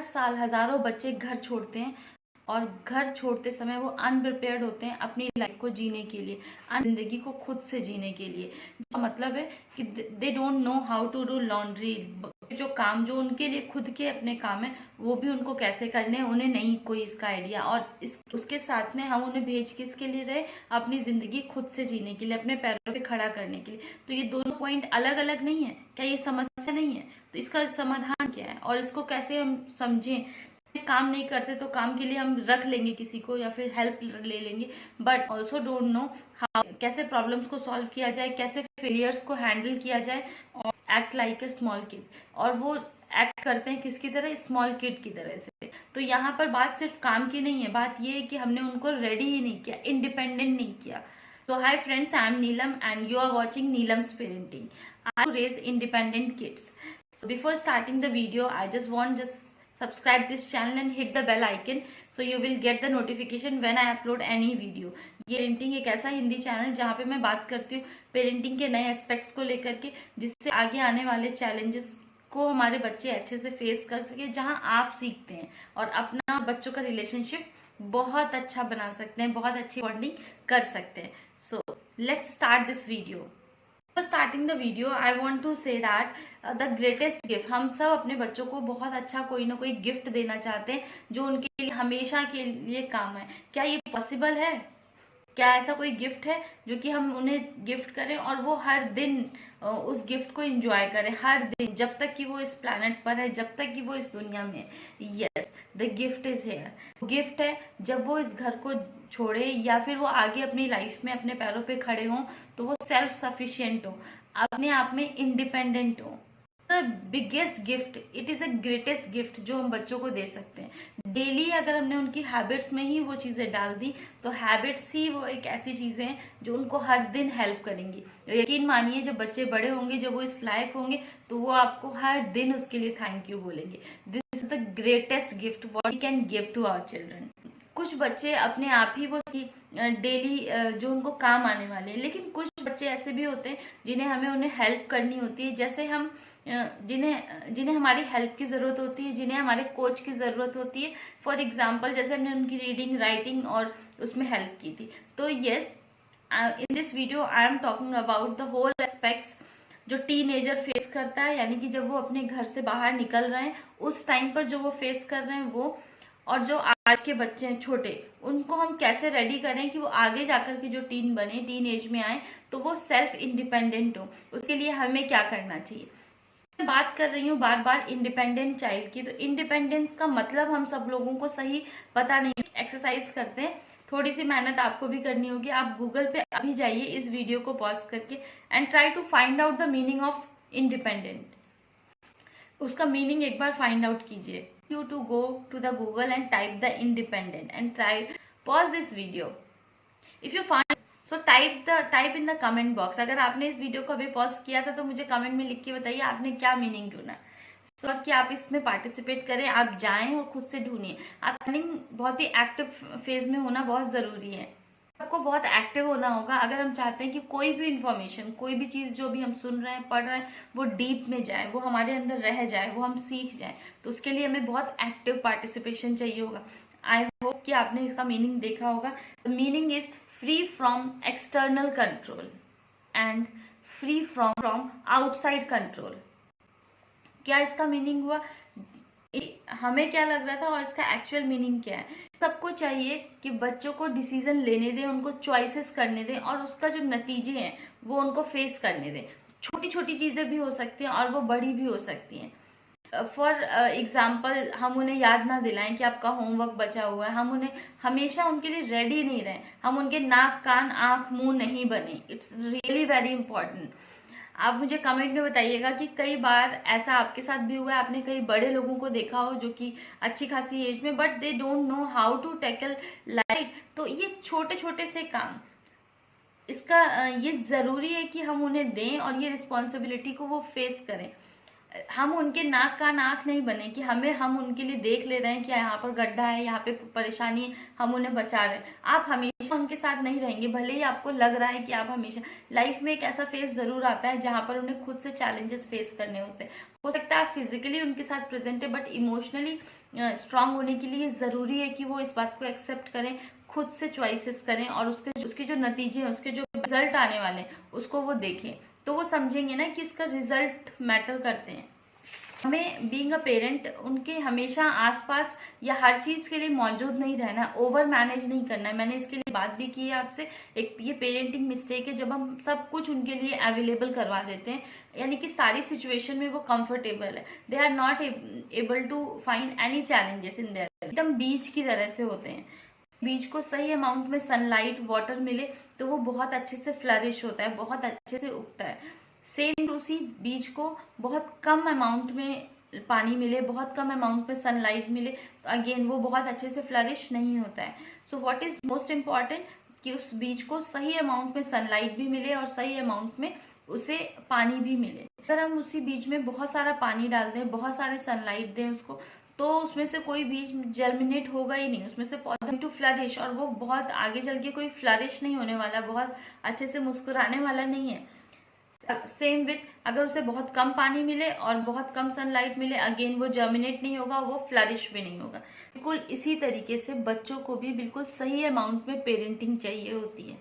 साल हजारों बच्चे घर छोड़ते हैं और घर छोड़ते समय वो अनप्रिपेयर्ड होते हैं अपनी लाइफ को जीने के लिए, जिंदगी को खुद से जीने के लिए। जिसका मतलब है कि they don't know how to do laundry. जो काम जो उनके लिए खुद के अपने काम है वो भी उनको कैसे करने हैं उन्हें नहीं कोई इसका आइडिया। और उसके साथ में हम उन्हें भेज किसके लिए रहे, अपनी जिंदगी खुद से जीने के लिए, अपने पैरों पे खड़ा करने के लिए। तो ये दोनों पॉइंट अलग अलग नहीं है क्या? ये समस्या नहीं है? तो इसका समाधान क्या है और इसको कैसे हम समझें? काम नहीं करते तो काम के लिए हम रख लेंगे किसी को या फिर हेल्प ले लेंगे, but also don't know how कैसे प्रॉब्लम्स को सॉल्व किया जाए, कैसे फेलियर्स को हैंडल किया जाए और act like a small kid. और वो एक्ट करते हैं किसकी तरह? स्मॉल किड की तरह से। तो यहाँ पर बात सिर्फ काम की नहीं है, बात ये है कि हमने उनको रेडी ही नहीं किया, इंडिपेंडेंट नहीं किया। So hi friends, I am Neelam and you are watching Neelam's Parenting. I raise independent kids. So before starting the video, I just subscribe this channel and hit the bell icon so you will get the notification when I upload any video. ये parenting एक ऐसा Hindi channel जहाँ पे मैं बात करती हूँ parenting के नए एस्पेक्ट्स को लेकर के, जिससे आगे आने वाले चैलेंजेस को हमारे बच्चे अच्छे से फेस कर सके, जहाँ आप सीखते हैं और अपना बच्चों का रिलेशनशिप बहुत अच्छा बना सकते हैं, बहुत अच्छी बॉन्डिंग कर सकते हैं। So let's start this video. For starting the video, I want to say that the greatest gift, हम सब अपने बच्चों को बहुत अच्छा कोई ना कोई गिफ्ट देना चाहते हैं जो उनके लिए हमेशा के लिए काम है। क्या ये पॉसिबल है? क्या ऐसा कोई गिफ्ट है जो कि हम उन्हें गिफ्ट करें और वो हर दिन उस गिफ्ट को एंजॉय करें, हर दिन, जब तक कि वो इस प्लैनेट पर है, जब तक कि वो इस दुनिया में है? Yes, the gift is here. Gift है जब वो इस घर को छोड़े या फिर वो आगे अपनी लाइफ में अपने पैरों पे खड़े हों तो वो सेल्फ सफिशिएंट हो, अपने आप में इंडिपेंडेंट हो। The biggest gift, it is a greatest gift जो हम बच्चों को दे सकते हैं। डेली अगर हमने उनकी हैबिट्स में ही वो चीजें डाल दी तो हैबिट्स ही वो एक ऐसी चीजें हैं जो उनको हर दिन हेल्प करेंगी। यकीन मानिए जब बच्चे बड़े होंगे, जब वो इस लायक होंगे तो वो आपको हर दिन उसके लिए थैंक यू बोलेंगे। This is the greatest gift what we can give to our children. कुछ बच्चे अपने आप ही वो डेली जो उनको काम आने वाले हैं, लेकिन कुछ बच्चे ऐसे भी होते हैं जिन्हें हमें उन्हें हेल्प करनी होती है, जैसे हम जिन्हें हमारी हेल्प की जरूरत होती है, जिन्हें हमारे कोच की जरूरत होती है। फॉर एग्जाम्पल जैसे हमने उनकी रीडिंग, राइटिंग और उसमें हेल्प की थी। तो yes, in this video I am talking about the whole aspects जो टीनेजर फेस करता है, यानी कि जब वो अपने घर से बाहर निकल रहे हैं उस टाइम पर जो वो फेस कर रहे हैं वो, और जो आज के बच्चे हैं छोटे, उनको हम कैसे रेडी करें कि वो आगे जाकर के जो टीन बने, टीन एज में आए तो वो सेल्फ इंडिपेंडेंट हो। उसके लिए हमें क्या करना चाहिए? मैं बात कर रही हूँ बार बार इंडिपेंडेंट चाइल्ड की। तो इंडिपेंडेंस का मतलब हम सब लोगों को सही पता नहीं। एक्सरसाइज करते हैं, थोड़ी सी मेहनत आपको भी करनी होगी। आप गूगल पे अभी जाइए इस वीडियो को पॉज करके and try to find out the meaning of independent. उसका मीनिंग एक बार फाइंड आउट कीजिए। You to go to the Google and type the independent and try pause this video. If you find so type in the comment box. अगर आपने इस video को अभी pause किया था तो मुझे कमेंट में लिख के बताइए आपने क्या मीनिंग ढूंढा। सो कि आप इसमें पार्टिसिपेट करें, आप जाएं और खुद से ढूंढिए। आप बहुत ही एक्टिव फेज में होना बहुत जरूरी है। सबको बहुत एक्टिव होना होगा अगर हम चाहते हैं कि कोई भी इंफॉर्मेशन, कोई भी चीज जो भी हम सुन रहे हैं, पढ़ रहे हैं, वो डीप में जाए, वो हमारे अंदर रह जाए, वो हम सीख जाए। तो उसके लिए हमें बहुत एक्टिव पार्टिसिपेशन चाहिए होगा। आई होप कि आपने इसका मीनिंग देखा होगा। Meaning is free from external control and free from outside control. क्या इसका मीनिंग हुआ? हमें क्या लग रहा था और इसका एक्चुअल मीनिंग क्या है? सबको चाहिए कि बच्चों को डिसीजन लेने दें, उनको चॉइसेस करने दें और उसका जो नतीजे हैं वो उनको फेस करने दें। छोटी छोटी चीजें भी हो सकती हैं और वो बड़ी भी हो सकती हैं। फॉर एग्जाम्पल हम उन्हें याद ना दिलाएं कि आपका होमवर्क बचा हुआ है, हम उन्हें हमेशा उनके लिए रेडी नहीं रहें, हम उनके नाक कान आंख मुंह नहीं बने। It's really very important. आप मुझे कमेंट में बताइएगा कि कई बार ऐसा आपके साथ भी हुआ है, आपने कई बड़े लोगों को देखा हो जो कि अच्छी खासी एज में, but they don't know how to tackle life. तो ये छोटे छोटे से काम, इसका ये जरूरी है कि हम उन्हें दें और ये रिस्पॉन्सिबिलिटी को वो फेस करें। हम उनके नाक का नाक नहीं बने कि हम उनके लिए देख ले रहे हैं कि यहाँ पर गड्ढा है, यहाँ पे परेशानी है, हम उन्हें बचा रहे हैं। आप हमेशा उनके साथ नहीं रहेंगे, भले ही आपको लग रहा है कि आप हमेशा। लाइफ में एक ऐसा फेज जरूर आता है जहां पर उन्हें खुद से चैलेंजेस फेस करने होते हैं। हो सकता है आप फिजिकली उनके साथ प्रेजेंट है बट इमोशनली स्ट्रांग होने के लिए जरूरी है कि वो इस बात को एक्सेप्ट करें, खुद से चॉइसेस करें और उसके जो नतीजे हैं, उसके जो रिजल्ट आने वाले हैं उसको वो देखें, तो वो समझेंगे ना कि उसका रिजल्ट मैटर करते हैं। हमें बीइंग अ पेरेंट उनके हमेशा आसपास या हर चीज के लिए मौजूद नहीं रहना, ओवर मैनेज नहीं करना है। मैंने इसके लिए बात भी की है आपसे। एक ये पेरेंटिंग मिस्टेक है जब हम सब कुछ उनके लिए अवेलेबल करवा देते हैं, यानी कि सारी सिचुएशन में वो कंफर्टेबल है, they are not able to find any challenges in there. एकदम बीज की तरह से होते हैं। बीज को सही अमाउंट में सनलाइट वाटर मिले तो वो बहुत अच्छे से फ्लरिश होता है, बहुत अच्छे से उगता है। सेम उसी बीज को बहुत कम अमाउंट में पानी मिले, बहुत कम अमाउंट में सनलाइट मिले तो अगेन वो बहुत अच्छे से फ्लरिश नहीं होता है। So what is most important कि उस बीज को सही अमाउंट में सनलाइट भी मिले और सही अमाउंट में उसे पानी भी मिले। अगर हम उसी बीज में बहुत सारा पानी डाल दें, बहुत सारे सनलाइट दें उसको, तो उसमें से कोई बीज जर्मिनेट होगा ही नहीं, उसमें से पौधा टू फ्लरिश, और वो बहुत आगे चल के कोई फ्लरिश नहीं होने वाला, बहुत अच्छे से मुस्कुराने वाला नहीं है। सेम विथ अगर उसे बहुत कम पानी मिले और बहुत कम सनलाइट मिले, अगेन वो जर्मिनेट नहीं होगा, वो फ्लरिश भी नहीं होगा। बिल्कुल इसी तरीके से बच्चों को भी बिल्कुल सही अमाउंट में पेरेंटिंग चाहिए होती है,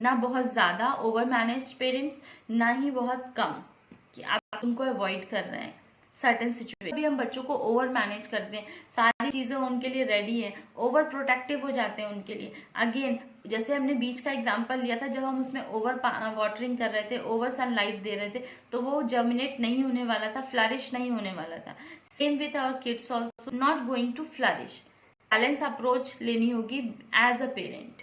ना बहुत ज्यादा ओवर मैनेज पेरेंट्स, ना ही बहुत कम कि आप उनको अवॉइड कर रहे हैं सर्टेन सिचुएशन। भी हम बच्चों को ओवर मैनेज करते हैं, सारी चीजें उनके लिए रेडी है, ओवर प्रोटेक्टिव हो जाते हैं उनके लिए। अगेन जैसे हमने बीच का एग्जांपल लिया था, जब हम उसमें ओवर वाटरिंग कर रहे थे, ओवर सनलाइट दे रहे थे, तो वो जर्मिनेट नहीं होने वाला था, फ्लरिश नहीं होने वाला था। Same with our kids also not going to flourish. Balance approach लेनी होगी एज अ पेरेंट,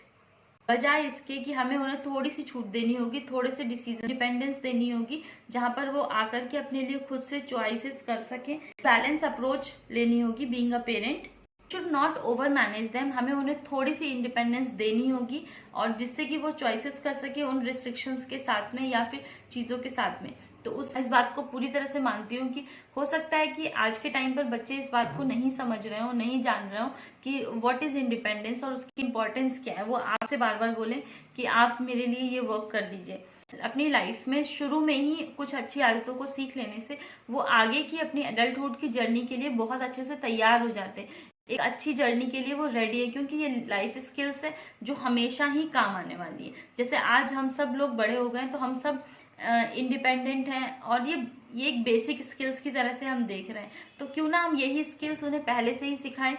बजाय इसके कि हमें उन्हें थोड़ी सी छूट देनी होगी, थोड़े से डिसीजन डिपेंडेंस देनी होगी, जहां पर वो आकर के अपने लिए खुद से चॉइसेस कर सके। बैलेंस अप्रोच लेनी होगी being a parent, should not over manage them. हमें उन्हें थोड़ी सी इंडिपेंडेंस देनी होगी और जिससे कि वो चॉइसेस कर सके उन रिस्ट्रिक्शंस के साथ में या फिर चीजों के साथ में। तो इस बात को पूरी तरह से मानती हूँ कि हो सकता है कि आज के टाइम पर बच्चे इस बात को नहीं समझ रहे हो, नहीं जान रहे हो कि व्हाट इज इंडिपेंडेंस और उसकी इंपॉर्टेंस क्या है। वो आपसे बार बार बोलें कि आप मेरे लिए ये वर्क कर दीजिए। अपनी लाइफ में शुरू में ही कुछ अच्छी आदतों को सीख लेने से वो आगे की अपनी एडल्टहुड की जर्नी के लिए बहुत अच्छे से तैयार हो जाते हैं। एक अच्छी जर्नी के लिए वो रेडी है, क्योंकि ये लाइफ स्किल्स है जो हमेशा ही काम आने वाली है। जैसे आज हम सब लोग बड़े हो गए तो हम सब इंडिपेंडेंट हैं और ये एक बेसिक स्किल्स की तरह से हम देख रहे हैं, तो क्यों ना हम यही स्किल्स उन्हें पहले से ही सिखाएं।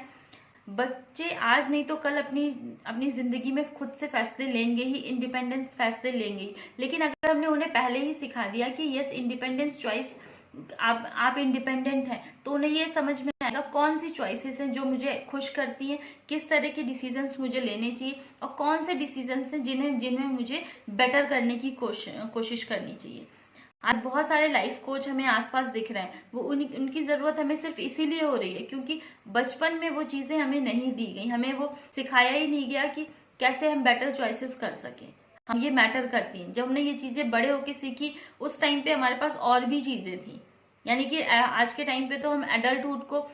बच्चे आज नहीं तो कल अपनी जिंदगी में खुद से फैसले लेंगे ही, इंडिपेंडेंस फैसले लेंगे ही। लेकिन अगर हमने उन्हें पहले ही सिखा दिया कि यस इंडिपेंडेंस चॉइस, आप इंडिपेंडेंट हैं, तो उन्हें ये समझ में आएगा कौन सी चॉइसेस हैं जो मुझे खुश करती हैं, किस तरह के डिसीजंस मुझे लेने चाहिए और कौन से डिसीजंस हैं जिन्हें मुझे बेटर करने की कोशिश करनी चाहिए। आज बहुत सारे लाइफ कोच हमें आसपास दिख रहे हैं, वो उनकी जरूरत हमें सिर्फ इसीलिए हो रही है क्योंकि बचपन में वो चीजें हमें नहीं दी गई, हमें वो सिखाया ही नहीं गया कि कैसे हम बेटर चॉइसेस कर सकें। हम ये मैटर करती हैं। जब हमने ये चीजें बड़े होके सीखी, उस टाइम पे हमारे पास और भी चीजें थी। यानी कि आज के टाइम पे तो हम एडल्टहुड को,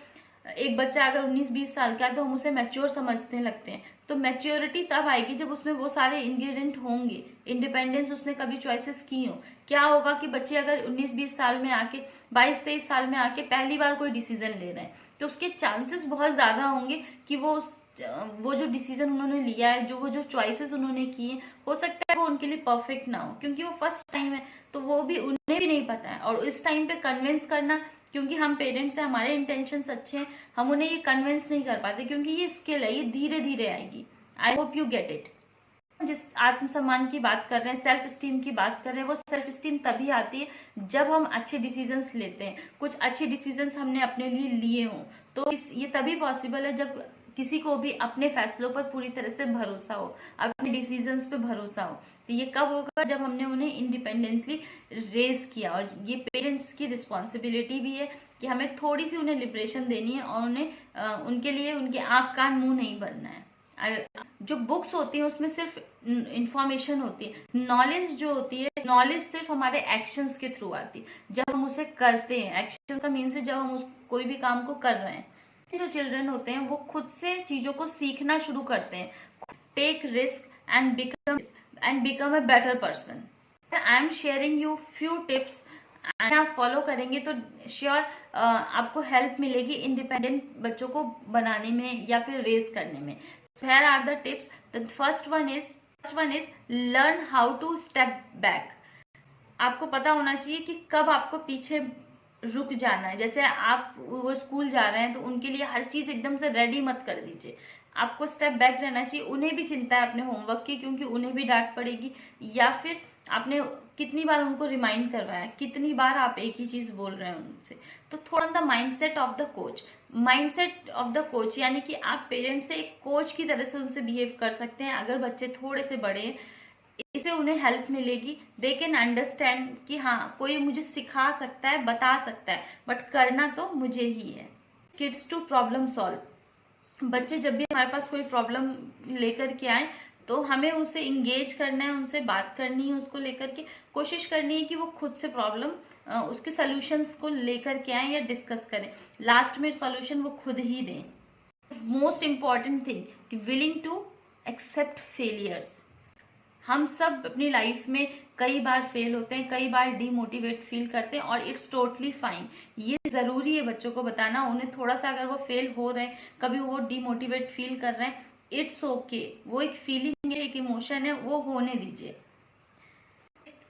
एक बच्चा अगर 19-20 साल का है तो हम उसे मैच्योर समझने लगते हैं। तो मैच्योरिटी तब आएगी जब उसमें वो सारे इंग्रेडिएंट होंगे, इंडिपेंडेंस उसने कभी चॉइसेस की हो। क्या होगा कि बच्चे अगर 19-20 साल में आके, 22-23 साल में आके पहली बार कोई डिसीजन ले रहे हैं, तो उसके चांसेस बहुत ज्यादा होंगे कि वो जो डिसीजन उन्होंने लिया है, जो चॉइसेस उन्होंने किए, हो सकता है वो उनके लिए परफेक्ट ना हो, क्योंकि वो फर्स्ट टाइम है, तो वो भी उन्हें भी नहीं पता है। और इस टाइम पे कन्विंस करना, क्योंकि हम पेरेंट्स हैं, हमारे इंटेंशंस अच्छे हैं, हम उन्हें ये कन्विंस नहीं कर पाते, क्योंकि ये स्किल है, ये धीरे धीरे आएगी। I hope you get it. जिस आत्मसम्मान की बात कर रहे हैं, सेल्फ स्टीम की बात कर रहे हैं, वो सेल्फ स्टीम तभी आती है जब हम अच्छे डिसीजंस लेते हैं, कुछ अच्छे डिसीजंस हमने अपने लिए लिए हों। तो ये तभी पॉसिबल है जब किसी को भी अपने फैसलों पर पूरी तरह से भरोसा हो, अपने डिसीजंस पे भरोसा हो। तो ये कब होगा? जब हमने उन्हें इंडिपेंडेंटली रेज किया। और ये पेरेंट्स की रिस्पॉन्सिबिलिटी भी है कि हमें थोड़ी सी उन्हें लिबरेशन देनी है और उन्हें उनके लिए उनके आंख कान मुंह नहीं बनना है। जो बुक्स होती है उसमें सिर्फ इंफॉर्मेशन होती है, नॉलेज जो होती है, नॉलेज सिर्फ हमारे एक्शंस के थ्रू आती है, जब हम उसे करते हैं। एक्शन का मीन्स है जब हम कोई भी काम को कर रहे हैं। जो चिल्ड्रन होते हैं वो खुद से चीजों को सीखना शुरू करते हैं, take risk and become a better person. I am sharing you few tips आप फॉलो करेंगे तो श्योर आपको हेल्प मिलेगी इंडिपेंडेंट बच्चों को बनाने में या फिर रेज करने में। Here are the tips. The first one is learn how to step back. आपको पता होना चाहिए कि कब आपको पीछे रुक जाना है। जैसे आप वो स्कूल जा रहे हैं तो उनके लिए हर चीज एकदम से रेडी मत कर दीजिए, आपको स्टेप बैक रहना चाहिए। उन्हें भी चिंता है अपने होमवर्क की, क्योंकि उन्हें भी डांट पड़ेगी, या फिर आपने कितनी बार उनको रिमाइंड करवाया, कितनी बार आप एक ही चीज बोल रहे हैं उनसे। तो थोड़ा the mindset of the coach, यानी कि आप पेरेंट्स से एक कोच की तरह से उनसे बिहेव कर सकते हैं। अगर बच्चे थोड़े से बड़े हैं, इससे उन्हें हेल्प मिलेगी, दे कैन अंडरस्टैंड कि हाँ कोई मुझे सिखा सकता है, बता सकता है, बट करना तो मुझे ही है। Kids to problem solve. बच्चे जब भी हमारे पास कोई प्रॉब्लम लेकर के आए तो हमें उसे इंगेज करना है, उनसे बात करनी है, उसको लेकर के कोशिश करनी है कि वो खुद से प्रॉब्लम उसके सॉल्यूशंस को लेकर के आए या डिस्कस करें। लास्ट में सॉल्यूशन वो खुद ही दें। मोस्ट इंपॉर्टेंट थिंग कि विलिंग टू एक्सेप्ट फेलियर्स। हम सब अपनी लाइफ में कई बार फेल होते हैं, कई बार डीमोटिवेट फील करते हैं, और इट्स टोटली फाइन। ये जरूरी है बच्चों को बताना, उन्हें थोड़ा सा अगर वो फेल हो रहे हैं, कभी वो डीमोटिवेट फील कर रहे हैं, इट्स ओके। वो एक फीलिंग है, एक इमोशन है, वो होने दीजिए।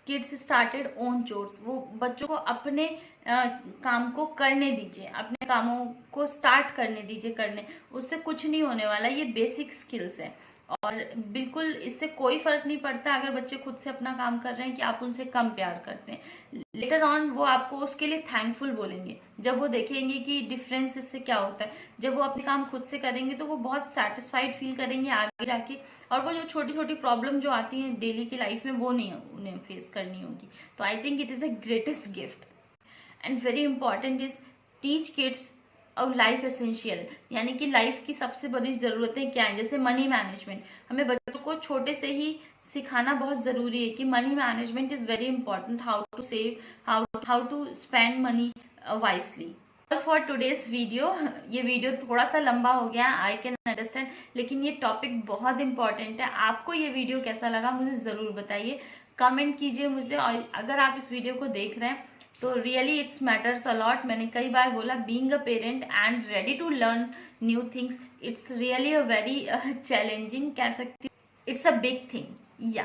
Kids started own chores. वो बच्चों को अपने काम को करने दीजिए, अपने कामों को स्टार्ट करने दीजिए करने। उससे कुछ नहीं होने वाला, ये बेसिक स्किल्स है। और बिल्कुल इससे कोई फर्क नहीं पड़ता अगर बच्चे खुद से अपना काम कर रहे हैं कि आप उनसे कम प्यार करते हैं। लेटर ऑन वो आपको उसके लिए थैंकफुल बोलेंगे, जब वो देखेंगे कि डिफरेंस इससे क्या होता है। जब वो अपने काम खुद से करेंगे तो वो बहुत सेटिस्फाइड फील करेंगे आगे जाके, और वो जो छोटी छोटी प्रॉब्लम जो आती हैं डेली की लाइफ में वो नहीं उन्हें फेस करनी होगी। तो I think it is a greatest gift. And very important is teach kids और लाइफ एसेंशियल, यानी कि लाइफ की सबसे बड़ी जरूरतें क्या हैं। जैसे मनी मैनेजमेंट, हमें बच्चों को छोटे से ही सिखाना बहुत जरूरी है कि money management is very important, how to save, how to spend money wisely. For today's video, ये वीडियो थोड़ा सा लंबा हो गया, आई कैन अंडरस्टैंड, लेकिन ये टॉपिक बहुत इंपॉर्टेंट है। आपको ये वीडियो कैसा लगा मुझे जरूर बताइए, कमेंट कीजिए मुझे। और अगर आप इस वीडियो को देख रहे हैं तो रियली इट्स मैटर्स अलॉट। मैंने कई बार बोला, being a parent and ready to learn new things, it's really a very challenging, कह सकती हूँ, it's a big thing. Yeah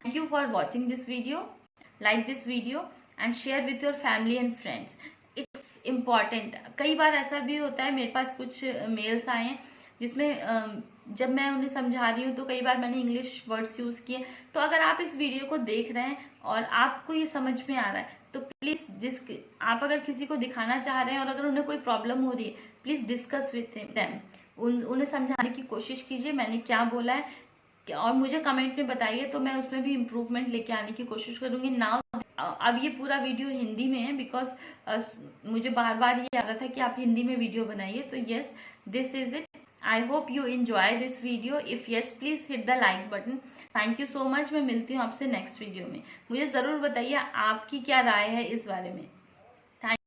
thank you for watching this video, like this video and share with your family and friends. It's important. कई बार ऐसा भी होता है, मेरे पास कुछ मेल्स आए हैं जिसमें जब मैं उन्हें समझा रही हूँ तो कई बार मैंने इंग्लिश वर्ड्स यूज किए। तो अगर आप इस वीडियो को देख रहे हैं और आपको ये समझ में आ रहा है तो प्लीज आप अगर किसी को दिखाना चाह रहे हैं और अगर उन्हें कोई प्रॉब्लम हो रही है, प्लीज डिस्कस विथ देम, उन्हें समझाने की कोशिश कीजिए मैंने क्या बोला है, और मुझे कमेंट में बताइए तो मैं उसमें भी इम्प्रूवमेंट लेके आने की कोशिश करूंगी। नाउ अब ये पूरा वीडियो हिंदी में है बिकॉज मुझे बार बार ये आ रहा था कि आप हिंदी में वीडियो बनाइए। तो yes, this is it. I hope you enjoy this video. If yes, please hit the like button. Thank you so much. मैं मिलती हूँ आपसे नेक्स्ट वीडियो में। मुझे जरूर बताइए आपकी क्या राय है इस बारे में।